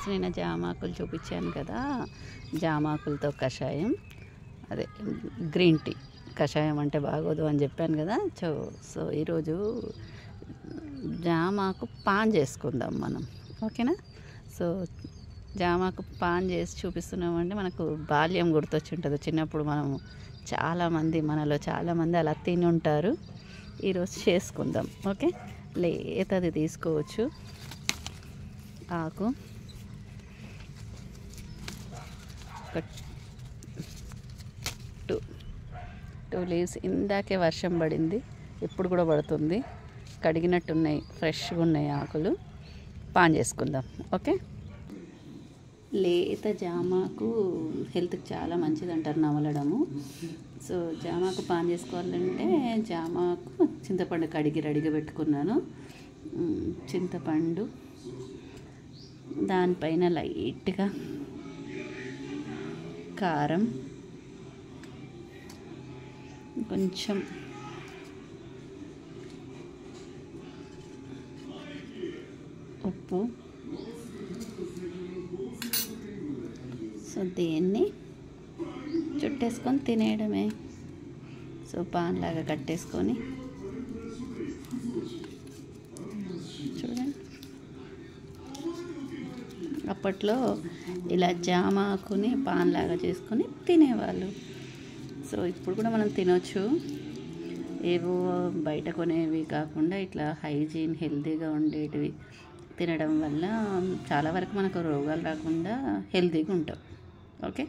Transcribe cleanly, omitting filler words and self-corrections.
నేను జామాకులు చూపించాను కదా, జామాకులతో కషాయం, అదే గ్రీన్ టీ కషాయం అంటే బాగోదు అని చెప్పాను కదా. సో ఈరోజు జామాకు పాన్ చేసుకుందాం మనం, ఓకేనా. సో జామాకు పాన్ చేసి చూపిస్తున్నామంటే మనకు బాల్యం గుర్తొచ్చి ఉంటుంది. చిన్నప్పుడు మనము మనలో చాలామంది అలా తిని ఉంటారు. ఈరోజు చేసుకుందాం, ఓకే. లేతది తీసుకోవచ్చు ఆకు, ఒక 2 లీవ్స్. ఇందాకే వర్షం పడింది, ఇప్పుడు కూడా పడుతుంది. కడిగినట్టున్నాయి, ఫ్రెష్గా ఉన్నాయి ఆకులు. పాన్ చేసుకుందాం, ఓకే. లేత జామాకు హెల్త్కి చాలా మంచిది అంటారు నమలడము. సో జామాకు పాన్ చేసుకోవాలంటే జామాకు చింతపండు కడిగి రెడీగా పెట్టుకున్నాను. చింతపండు, దానిపైన లైట్గా కారం, కొంచెం ఉప్పు. సో దీన్ని చుట్టేసుకొని తినేయడమే. సో పాన్ లాగా కట్టేసుకొని చూడండి. అప్పట్లో ఇలా జామాకుని పాన్ లాగా చేసుకొని తినేవాళ్ళు. సో ఇప్పుడు కూడా మనం తినొచ్చు. ఏవో బయట కొనేవి కాకుండా ఇట్లా హైజీన్ హెల్తీగా ఉండేటివి తినడం వల్ల చాలా వరకు మనకు రోగాలు రాకుండా హెల్తీగా ఉంటాం, ఓకే.